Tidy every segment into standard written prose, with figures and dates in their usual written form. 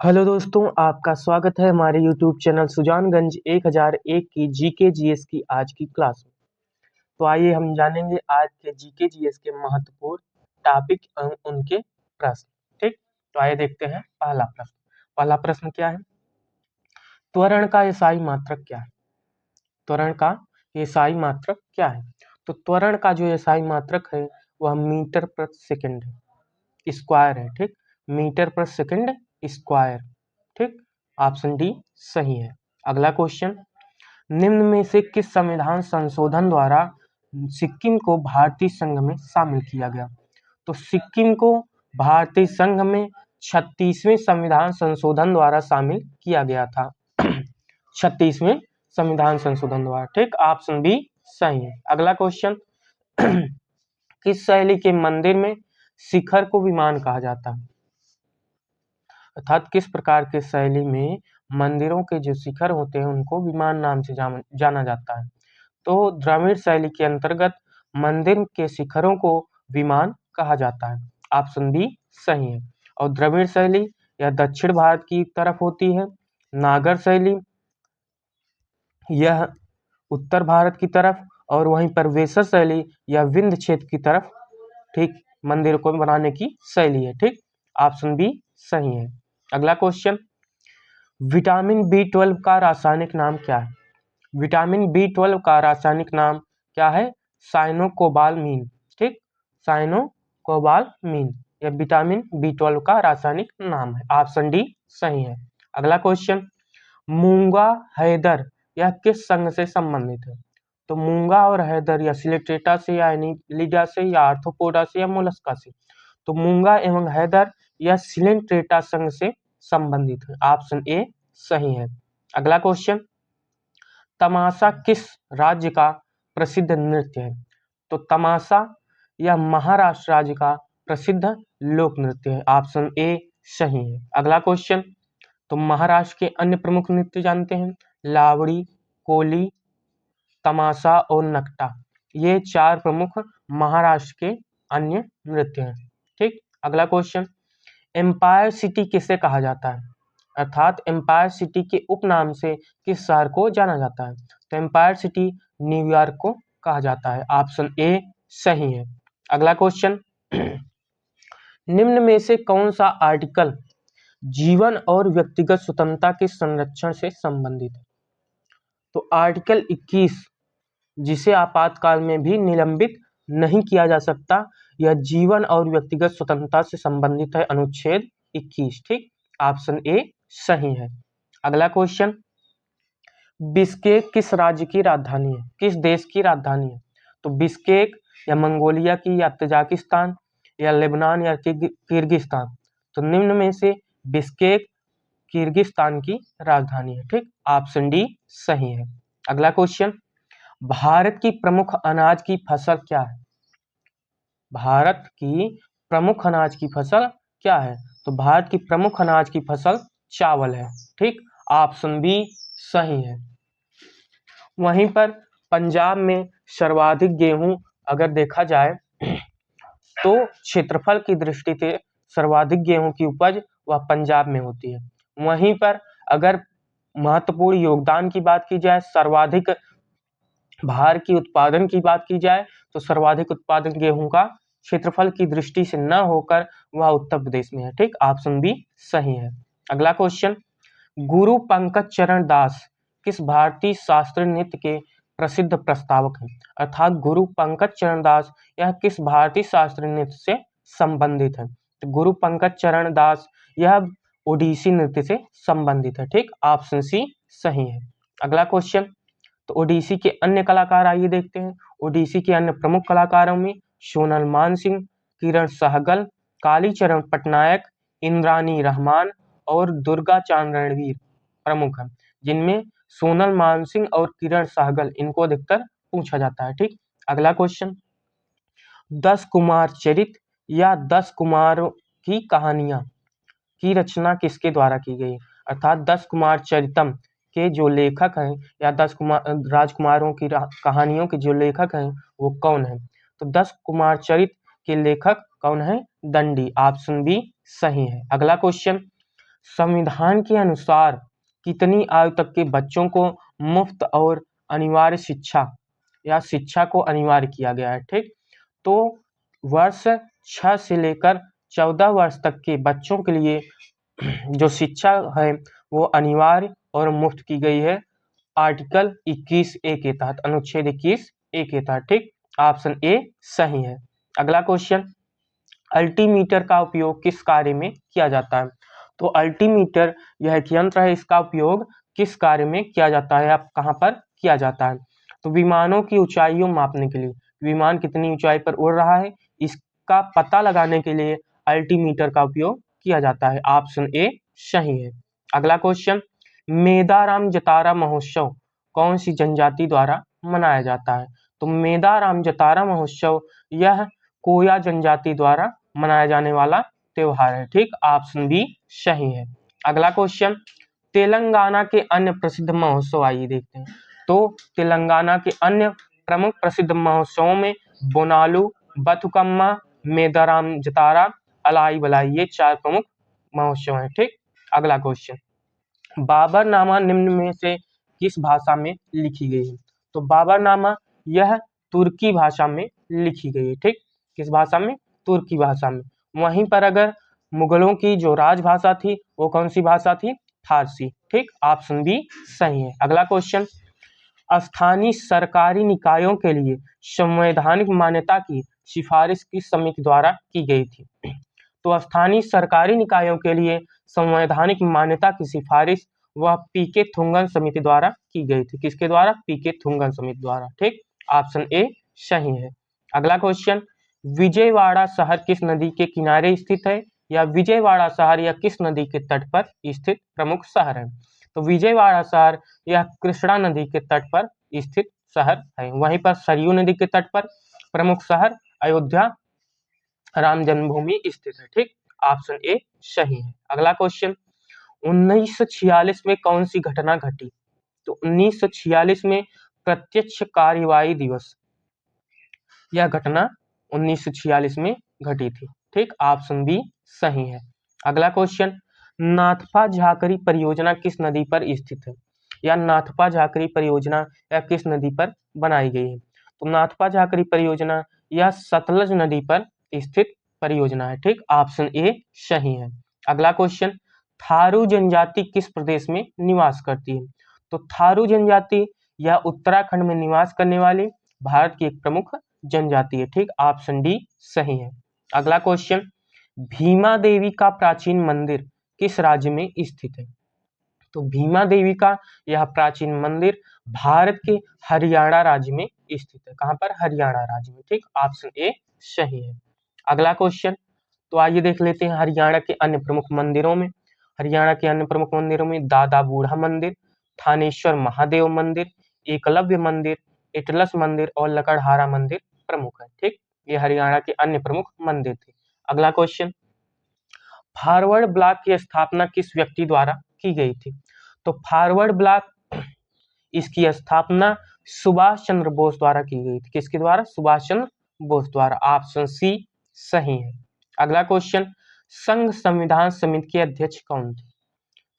Hello दोस्तों, आपका स्वागत है हमारे यूट्यूब चैनल सुजानगंज 1001 की जीके जीएस की आज की क्लास में। तो आइए हम जानेंगे आज के जीके जीएस के महत्वपूर्ण टॉपिक एवं उनके प्रश्न। ठीक, तो आइए देखते हैं पहला प्रश्न। पहला प्रश्न क्या है? त्वरण का एसआई मात्रक क्या है? त्वरण का एसआई मात्रक क्या है? तो त्वरण का जो एसआई मात्रक है वह मीटर प्रति सेकंड है, स्क्वायर है। ठीक, मीटर प्रति सेकंड स्क्वायर। ठीक, ऑप्शन डी सही है। अगला क्वेश्चन, निम्न में से किस संविधान संशोधन द्वारा सिक्किम को भारतीय संघ में शामिल किया गया? तो सिक्किम को भारतीय संघ में 36वें संविधान संशोधन द्वारा शामिल किया गया था। 36वें संविधान संशोधन द्वारा। ठीक, ऑप्शन बी सही है। अगला क्वेश्चन, किस शैली के मंदिर में शिखर को विमान कहा जाता है? अर्थात किस प्रकार के शैली में मंदिरों के जो शिखर होते हैं उनको विमान नाम से जाना जाता है? तो द्रविड़ शैली के अंतर्गत मंदिर के शिखरों को विमान कहा जाता है। ऑप्शन बी सही है। और द्रविड़ शैली यह दक्षिण भारत की तरफ होती है, नागर शैली यह उत्तर भारत की तरफ, और वहीं पर वेसर शैली यह विंध्य क्षेत्र की तरफ ठीक मंदिर को बनाने की शैली है। ठीक, ऑप्शन बी सही है। अगला क्वेश्चन, विटामिन बी 12 का रासायनिक नाम क्या है? विटामिन बी 12 का रासायनिक नाम क्या है? साइनोकोबालमीन। ठीक, साइनोकोबालमीन यह विटामिन बी 12 का रासायनिक नाम है। ऑप्शन डी सही है। अगला क्वेश्चन, मूंगा हैदर यह किस संघ से संबंधित है? तो मूंगा और हैदर या सिलिट्रेटा से या एनिलिडा से या आर्थ्रोपोडा से या मोलस्का से? तो मूंगा एवं हैदर यह सिलिट्रेटा संघ से संबंधित है। ऑप्शन ए सही है। अगला क्वेश्चन, तमाशा किस राज्य का प्रसिद्ध नृत्य है? तो तमाशा यह महाराष्ट्र राज्य का प्रसिद्ध लोक नृत्य है। ऑप्शन ए सही है। अगला क्वेश्चन, तो महाराष्ट्र के अन्य प्रमुख नृत्य जानते हैं, लावड़ी, कोली, तमाशा और नकटा। ये 4 प्रमुख महाराष्ट्र के अन्य नृत्य हैं। ठीक, अगला क्वेश्चन, एम्पायर सिटी किसे कहा जाता है? अर्थात एम्पायर सिटी के उपनाम से किस शहर को जाना जाता है? तो एम्पायर सिटी न्यूयॉर्क को कहा जाता है। ऑप्शन ए सही है। अगला क्वेश्चन, निम्न में से कौन सा आर्टिकल जीवन और व्यक्तिगत स्वतंत्रता के संरक्षण से संबंधित है? तो आर्टिकल 21, जिसे आपातकाल में भी निलंबित नहीं किया जा सकता, यह जीवन और व्यक्तिगत स्वतंत्रता से संबंधित है, अनुच्छेद 21। ठीक, ऑप्शन ए सही है। अगला क्वेश्चन, बिश्केक किस राज्य की राजधानी है? किस देश की राजधानी है? तो बिश्केक या मंगोलिया की या तजाकिस्तान या लेबनान या किर्गिस्तान? तो निम्न में से बिश्केक किर्गिस्तान की राजधानी है। ठीक, ऑप्शन डी सही है। अगला क्वेश्चन, भारत की प्रमुख अनाज की फसल क्या है? भारत की प्रमुख अनाज की फसल क्या है? तो भारत की प्रमुख अनाज की फसल चावल है। ठीक, ऑप्शन बी सही है। वहीं पर पंजाब में सर्वाधिक गेहूं अगर देखा जाए तो क्षेत्रफल की दृष्टि से सर्वाधिक गेहूं की उपज वह पंजाब में होती है। वहीं पर अगर महत्वपूर्ण योगदान की बात की जाए, सर्वाधिक भार की उत्पादन की बात की जाए, तो सर्वाधिक उत्पादन गेहूं का क्षेत्रफल की दृष्टि से न होकर वह उत्तर प्रदेश में है। ठीक, ऑप्शन बी सही है। अगला क्वेश्चन, गुरु पंकज चरण दास किस भारतीय शास्त्रीय नृत्य के प्रसिद्ध प्रस्तावक हैं? अर्थात गुरु पंकज चरण दास यह किस भारतीय शास्त्रीय नृत्य से संबंधित है? तो गुरु पंकज चरण दास यह ओडिसी नृत्य से संबंधित है। ठीक, ऑप्शन सी सही है। अगला क्वेश्चन, तो ओडिसी के अन्य कलाकार आइए देखते हैं। ओडिसी के अन्य प्रमुख कलाकारों में सोनल मानसिंह, किरण सहगल, कालीचरण पटनायक, इंद्रानी रहमान और दुर्गा चांद रणवीर प्रमुख हैं, जिनमें सोनल मानसिंह और किरण सहगल इनको अधिकतर पूछा जाता है। ठीक, अगला क्वेश्चन, 10 कुमार चरित या 10 कुमारों की कहानियां की रचना किसके द्वारा की गई? अर्थात 10 कुमार चरितम के जो लेखक हैं या 10 कुमार राजकुमारों की कहानियों के जो लेखक हैं वो कौन है? तो 10 कुमार चरित के लेखक कौन है? दंडी। ऑप्शन बी सही है। अगला क्वेश्चन, संविधान के अनुसार कितनी आयु तक के बच्चों को मुफ्त और अनिवार्य शिक्षा या शिक्षा को अनिवार्य किया गया है। ठीक, तो वर्ष 6 से लेकर 14 वर्ष तक के बच्चों के लिए जो शिक्षा है वो अनिवार्य और मुफ्त की गई है आर्टिकल 21A के तहत, अनुच्छेद 21A के तहत। ठीक, ऑप्शन ए सही है। अगला क्वेश्चन, अल्टीमीटर का उपयोग किस कार्य में किया जाता है? तो अल्टीमीटर यह एक यंत्र है, इसका उपयोग किस कार्य में किया जाता है, आप कहाँ पर किया जाता है? तो विमानों की ऊंचाइयों मापने के लिए, विमान कितनी ऊंचाई पर उड़ रहा है इसका पता लगाने के लिए अल्टीमीटर का उपयोग किया जाता है। ऑप्शन ए सही है। अगला क्वेश्चन, मेदाराम जतारा महोत्सव कौन सी जनजाति द्वारा मनाया जाता है? तो मेदाराम जतारा महोत्सव यह कोया जनजाति द्वारा मनाया जाने वाला त्योहार है। ठीक, ऑप्शन बी सही है। अगला क्वेश्चन, तेलंगाना के अन्य प्रसिद्ध महोत्सव आइए देखते हैं। तो तेलंगाना के अन्य प्रमुख प्रसिद्ध महोत्सवों में बोनालू, बथुकम्मा, मेदाराम जतारा, अलाई बलाई, ये 4 प्रमुख महोत्सव हैं। ठीक, अगला क्वेश्चन, बाबरनामा निम्न में से किस भाषा में लिखी गई है? तो बाबरनामा यह तुर्की भाषा में लिखी गई है। ठीक, किस भाषा में? तुर्की भाषा में। वहीं पर अगर मुगलों की जो राजभाषा थी वो कौन सी भाषा थी? फारसी। ठीक, ऑप्शन बी सही है। अगला क्वेश्चन, स्थानीय सरकारी निकायों के लिए संवैधानिक मान्यता की सिफारिश किस समिति द्वारा की गई थी? तो स्थानीय सरकारी निकायों के लिए संवैधानिक मान्यता की सिफारिश वह पीके थुंगन समिति द्वारा की गई थी। किसके द्वारा? पीके थुंगन समिति द्वारा। ठीक, ऑप्शन ए सही है। अगला क्वेश्चन, विजयवाड़ा शहर किस नदी के किनारे स्थित है? या विजयवाड़ा शहर या किस नदी के तट पर स्थित प्रमुख शहर है? तो विजयवाड़ा शहर यह कृष्णा नदी के तट पर स्थित शहर है। वहीं पर सरयू नदी के तट पर प्रमुख शहर अयोध्या राम जन्मभूमि स्थित है। ठीक, ऑप्शन ए सही है। अगला क्वेश्चन, 1946 में कौन सी घटना घटी? तो 1946 में प्रत्यक्ष कार्यवाही दिवस, यह घटना 1946 में घटी थी। ठीक, ऑप्शन बी सही है। अगला क्वेश्चन, नाथपा झाकरी परियोजना किस नदी पर स्थित है? या नाथपा झाकरी परियोजना या किस नदी पर बनाई गई है? तो नाथपा झाकरी परियोजना यह सतलज नदी पर स्थित परियोजना है। ठीक, ऑप्शन ए सही है। अगला क्वेश्चन, थारू जनजाति किस प्रदेश में निवास करती है? तो थारू जनजाति यह उत्तराखंड में निवास करने वाली भारत की एक प्रमुख जनजाति है। ठीक, ऑप्शन डी सही है। अगला क्वेश्चन, भीमा देवी का प्राचीन मंदिर किस राज्य में स्थित है? तो भीमा देवी का यह प्राचीन मंदिर भारत के हरियाणा राज्य में स्थित है। कहां पर? हरियाणा राज्य में। ठीक, ऑप्शन ए सही है। अगला क्वेश्चन, तो आइए देख लेते हैं हरियाणा के अन्य प्रमुख मंदिरों में। हरियाणा के अन्य प्रमुख मंदिरों में दादा बूढ़ा मंदिर, थानेश्वर महादेव मंदिर, एकलव्य मंदिर, इटलस मंदिर और लकड़हारा मंदिर प्रमुख है। ठीक, ये हरियाणा के अन्य प्रमुख मंदिर थे। अगला क्वेश्चन, फॉरवर्ड ब्लॉक की स्थापना किस व्यक्ति द्वारा की गई थी? तो फॉरवर्ड ब्लॉक इसकी स्थापना सुभाष चंद्र बोस द्वारा की गई थी। किसके द्वारा? सुभाष चंद्र बोस द्वारा। ऑप्शन सी सही है। अगला क्वेश्चन, संघ संविधान समिति के अध्यक्ष कौन थे?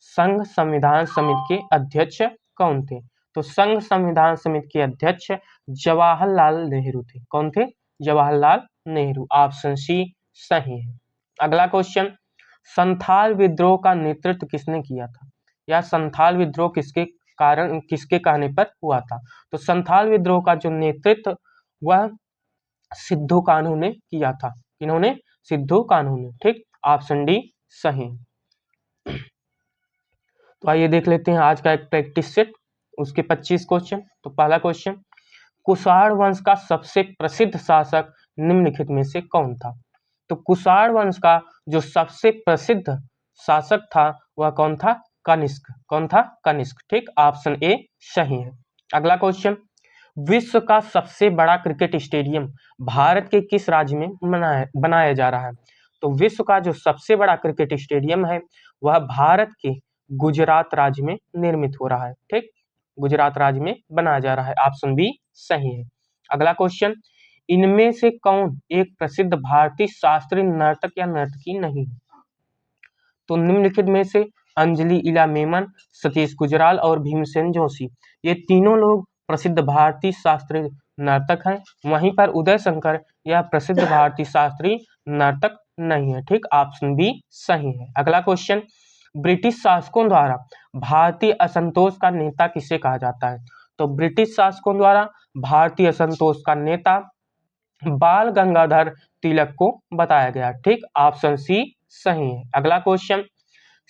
संघ संविधान समिति के अध्यक्ष कौन थे? तो संघ संविधान समिति के अध्यक्ष जवाहरलाल नेहरू थे। कौन थे? जवाहरलाल नेहरू। ऑप्शन सी सही है। अगला क्वेश्चन, संथाल विद्रोह का नेतृत्व किसने किया था? या संथाल विद्रोह किसके कारण, किसके कहने पर हुआ था? तो संथाल विद्रोह का जो नेतृत्व वह सिद्धू कान्हू ने किया था। किन्होंने? सिद्धू कान्हू ने। ठीक, ऑप्शन डी सही। तो आइए देख लेते हैं आज का एक प्रैक्टिस सेट, उसके 25 क्वेश्चन। तो पहला क्वेश्चन, कुषाण वंश का सबसे प्रसिद्ध शासक निम्नलिखित में से कौन था? तो कुषाण वंश का जो सबसे प्रसिद्ध शासक था वह कौन था? कनिष्क। कौन था? कनिष्क। ठीक, ऑप्शन ए सही है। अगला क्वेश्चन, विश्व का सबसे बड़ा क्रिकेट स्टेडियम भारत के किस राज्य में बनाया जा रहा है? तो विश्व का जो सबसे बड़ा क्रिकेट स्टेडियम है वह भारत के गुजरात राज्य में निर्मित हो रहा है। ठीक, गुजरात राज्य में बनाया जा रहा है। ऑप्शन बी सही है। अगला क्वेश्चन, इनमें से कौन एक प्रसिद्ध भारतीय शास्त्रीय नर्तक या नर्तकी नहीं है? तो निम्नलिखित में से अंजलि इला मेमन, सतीश गुजराल और भीमसेन जोशी, ये तीनों लोग प्रसिद्ध भारतीय शास्त्रीय नर्तक हैं। वहीं पर उदय शंकर यह प्रसिद्ध भारतीय शास्त्रीय नर्तक नहीं है। ठीक, ऑप्शन बी सही है। अगला क्वेश्चन, ब्रिटिश शासकों द्वारा भारतीय असंतोष का नेता किसे कहा जाता है? तो ब्रिटिश शासकों द्वारा भारतीय असंतोष का नेता बाल गंगाधर तिलक को बताया गया। ठीक, ऑप्शन सी सही है। अगला क्वेश्चन,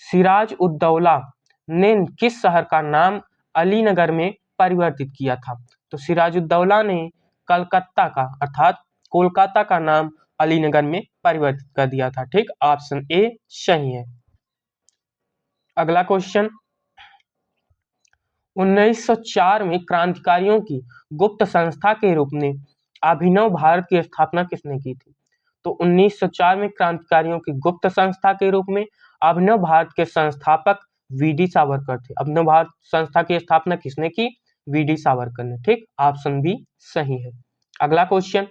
सिराज उद्दौला ने किस शहर का नाम अलीनगर में परिवर्तित किया था? तो सिराज उद्दौला ने कलकत्ता का अर्थात कोलकाता का नाम अलीनगर में परिवर्तित कर दिया था। ठीक, ऑप्शन ए सही है। अगला क्वेश्चन, 1904 में क्रांतिकारियों की गुप्त संस्था के रूप में अभिनव भारत की स्थापना किसने की थी? तो 1904 में क्रांतिकारियों की गुप्त संस्था के रूप में अभिनव भारत के संस्थापक वीडी सावरकर थे। अभिनव भारत संस्था की स्थापना किसने की? वीडी सावरकर ने। ठीक, ऑप्शन बी सही है। अगला क्वेश्चन,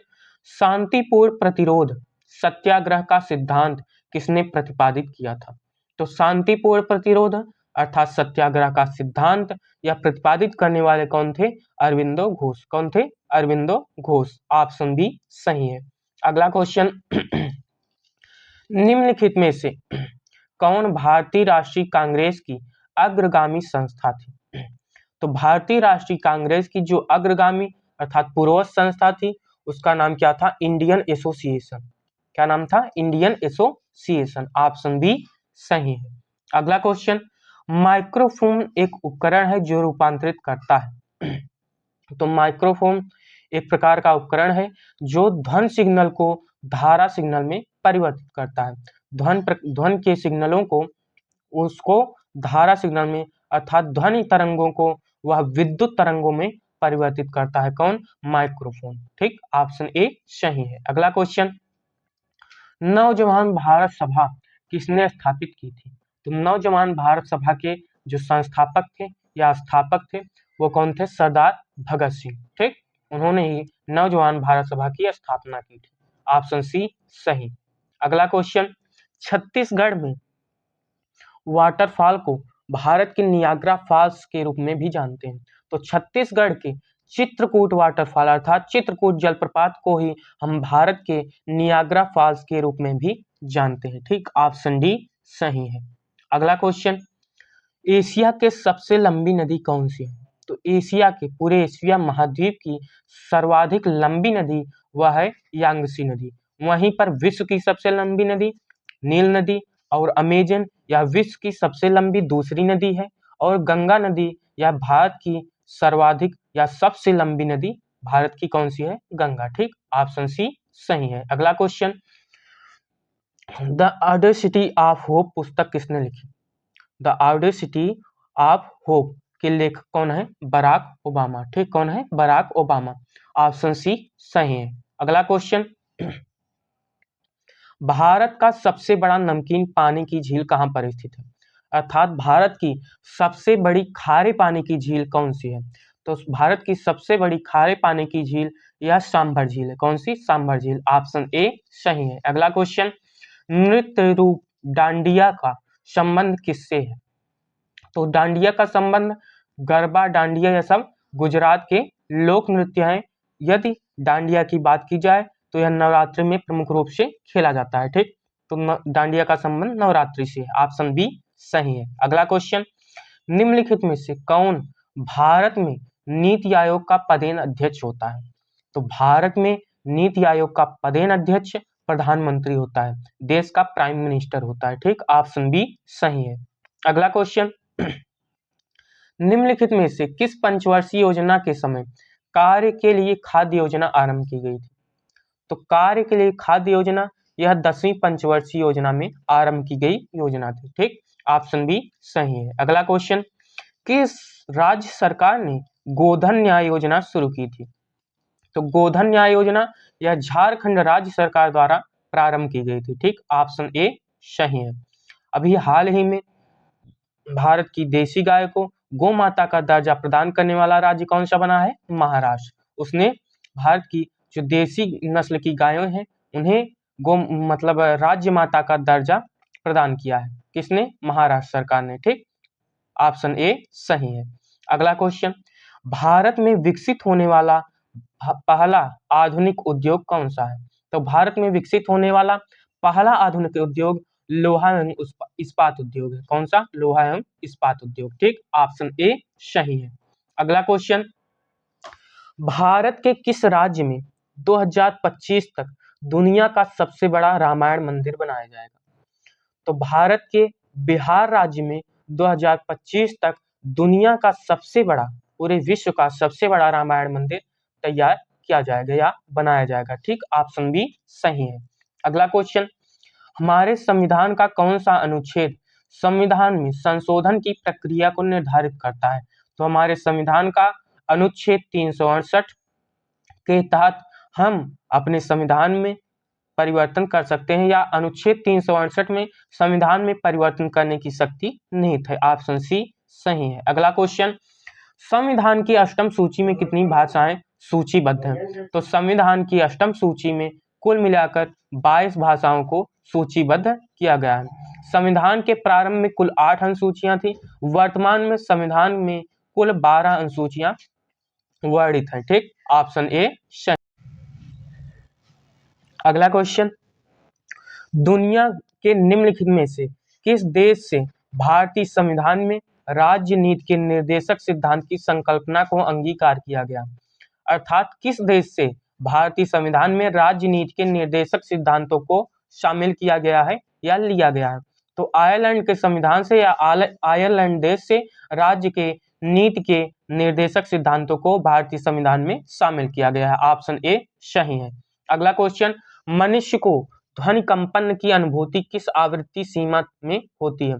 शांतिपूर्ण प्रतिरोध सत्याग्रह का सिद्धांत किसने प्रतिपादित किया था? तो शांतिपूर्ण प्रतिरोध अर्थात सत्याग्रह का सिद्धांत या प्रतिपादित करने वाले कौन थे? अरविंदो घोष। कौन थे? अरविंदो घोष। ऑप्शन बी सही है। अगला क्वेश्चन, निम्नलिखित में से कौन भारतीय राष्ट्रीय कांग्रेस की अग्रगामी संस्था थी? तो भारतीय राष्ट्रीय कांग्रेस की जो अग्रगामी अर्थात पूर्वज संस्था थी उसका नाम क्या था? Indian association. क्या नाम था? Indian association. ऑप्शन बी सही है। अगला क्वेश्चन, माइक्रोफोन एक उपकरण है जो रूपांतरित करता है। तो माइक्रोफोन एक प्रकार का उपकरण है जो ध्वनि सिग्नल को धारा सिग्नल में परिवर्तित करता है। ध्वनि के सिग्नलों को उसको धारा सिग्नल में अर्थात ध्वनि तरंगों को वह विद्युत तरंगों में परिवर्तित करता है। कौन? माइक्रोफोन। ठीक, ऑप्शन ए सही है। अगला क्वेश्चन, नवजवान भारत सभा किसने स्थापित की थी? तो नवजवान भारत सभा के जो संस्थापक थे या स्थापक थे वो कौन थे? सरदार भगत सिंह। ठीक, उन्होंने ही नवजवान भारत सभा की स्थापना की थी। ऑप्शन सी सही। अगला क्वेश्चन, छत्तीसगढ़ में वाटरफॉल को भारत के नियाग्रा फॉल्स के रूप में भी जानते हैं। तो छत्तीसगढ़ के चित्रकूट वाटरफॉल अर्थात चित्रकूट जलप्रपात को ही हम भारत के नियाग्रा फॉल्स के रूप में भी जानते हैं। ठीक, ऑप्शन डी सही है। अगला क्वेश्चन, एशिया के सबसे लंबी नदी कौन सी है? तो एशिया के पूरे एशिया महाद्वीप की सर्वाधिक लंबी नदी वह है यांगसी नदी। वहीं पर विश्व की सबसे लंबी नदी नील नदी और अमेजन यह विश्व की सबसे लंबी दूसरी नदी है और गंगा नदी यह भारत की सर्वाधिक या सबसे लंबी नदी भारत की कौन सी है? गंगा। ठीक, ऑप्शन सी सही है। अगला question, the audacity of hope पुस्तक किसने लिखी? द ऑडेसिटी ऑफ होप के लेखक कौन है? Barack Obama. ठीक, कौन है? Barack Obama. ऑप्शन सी सही है। अगला क्वेश्चन, भारत का सबसे बड़ा नमकीन पानी की झील कहाँ पर स्थित है? अर्थात भारत की सबसे बड़ी खारे पानी की झील कौन सी है? तो भारत की सबसे बड़ी खारे पानी की झील यह सांभर झील है। कौन सी? सांभर झील। ऑप्शन ए सही है। अगला क्वेश्चन, नृत्य रूप डांडिया का संबंध किससे है? तो डांडिया का संबंध गरबा डांडिया यह सब गुजरात के लोक नृत्य हैं। यदि डांडिया की बात की जाए तो यह नवरात्रि में प्रमुख रूप से खेला जाता है। ठीक, तो डांडिया का संबंध नवरात्रि से है। ऑप्शन बी सही है। अगला क्वेश्चन, निम्नलिखित में से कौन भारत में नीति आयोग का पदेन अध्यक्ष होता है? तो भारत में नीति आयोग का पदेन अध्यक्ष प्रधानमंत्री होता है, देश का प्राइम मिनिस्टर होता है। ठीक, ऑप्शन बी सही है। अगला क्वेश्चन, निम्नलिखित में से किस पंचवर्षीय योजना के समय कार्य के लिए खाद्य योजना आरंभ की गई थी? तो कार्य के लिए खाद्य योजना यह 10वीं पंचवर्षीय योजना में आरंभ की गई योजना थी। ठीक, ऑप्शन बी सही है। अगला क्वेश्चन, किस राज्य सरकार ने गोधन न्याय योजना शुरू की थी? तो गोधन न्याय योजना यह झारखंड राज्य सरकार द्वारा प्रारंभ की गई थी। ठीक, ऑप्शन ए सही है। अभी हाल ही में भारत की देसी गाय को गौ माता का दर्जा प्रदान करने वाला राज्य कौन सा बना है? महाराष्ट्र। उसने भारत की जो देसी नस्ल की गायों हैं उन्हें गौ मतलब राज्य माता का दर्जा प्रदान किया है। किसने? महाराष्ट्र सरकार ने। ठीक, ऑप्शन ए सही है। अगला क्वेश्चन, भारत में विकसित होने वाला पहला आधुनिक उद्योग कौन सा है? तो भारत में विकसित होने वाला पहला आधुनिक उद्योग लोहा एवं इस्पात उद्योग है। कौन सा? लोहा एवं इस्पात उद्योग। ठीक, ऑप्शन ए सही है। अगला क्वेश्चन, भारत के किस राज्य में 2025 तक दुनिया का सबसे बड़ा रामायण मंदिर बनाया जाएगा? तो भारत के बिहार राज्य में 2025 तक दुनिया का सबसे बड़ा, पूरे विश्व का सबसे बड़ा रामायण मंदिर तैयार किया जाएगा या बनाया जाएगा। ठीक, ऑप्शन बी सही है। अगला क्वेश्चन, हमारे संविधान का कौन सा अनुच्छेद संविधान में संशोधन की प्रक्रिया को निर्धारित करता है? तो हमारे संविधान का अनुच्छेद 368 के तहत हम अपने संविधान में परिवर्तन कर सकते हैं, या अनुच्छेद 368 में संविधान में परिवर्तन करने की शक्ति निहित है। ऑप्शन सी सही है। अगला क्वेश्चन, संविधान की अष्टम सूची में कितनी भाषाएं सूचीबद्ध हैं? तो संविधान की अष्टम सूची में कुल मिलाकर 22 भाषाओं को सूचीबद्ध किया गया है। संविधान के प्रारंभ में कुल 8 अनुसूचियां थी, वर्तमान में संविधान में कुल 12 अनुसूचियां वर्णित हैं। ठीक, ऑप्शन ए सही। अगला क्वेश्चन, दुनिया के निम्नलिखित में से किस देश से भारतीय संविधान में राज्य नीति के निर्देशक सिद्धांत की संकल्पना को अंगीकार किया गया? अर्थात किस देश से भारतीय संविधान में राज्य नीति के निर्देशक सिद्धांतों को शामिल किया गया है या लिया गया है? तो आयरलैंड के संविधान से या आयरलैंड देश से राज्य के नीति के निर्देशक सिद्धांतों को भारतीय संविधान में शामिल किया गया है। ऑप्शन ए सही है। अगला क्वेश्चन, मनुष्य को ध्वनि कंपन की अनुभूति किस आवृत्ति सीमा में होती है?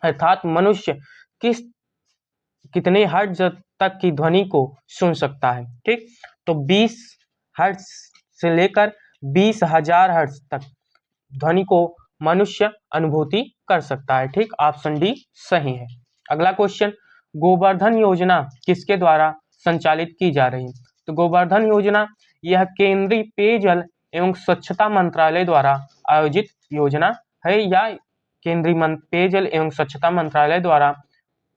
अर्थात मनुष्य कितने हर्ट्ज तक की ध्वनि को सुन सकता है? ठीक, तो 20 हर्ट्ज से लेकर 20,000 हर्ट्ज तक ध्वनि को मनुष्य अनुभूति कर सकता है। ठीक, ऑप्शन डी सही है। अगला क्वेश्चन, गोवर्धन योजना किसके द्वारा संचालित की जा रही है? तो गोवर्धन योजना यह केंद्रीय पेयजल एवं स्वच्छता मंत्रालय द्वारा आयोजित योजना है, या केंद्रीय पेयजल एवं स्वच्छता मंत्रालय द्वारा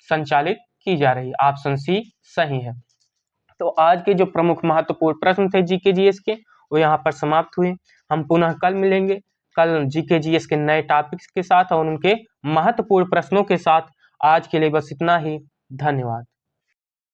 संचालित की जा रही है। ऑप्शन सी सही है। तो आज के जो प्रमुख महत्वपूर्ण प्रश्न थे जीके जीएस के, वो यहाँ पर समाप्त हुए। हम पुनः कल मिलेंगे, कल जीके जीएस के नए टॉपिक्स के साथ और उनके महत्वपूर्ण प्रश्नों के साथ। आज के लिए बस इतना ही। धन्यवाद।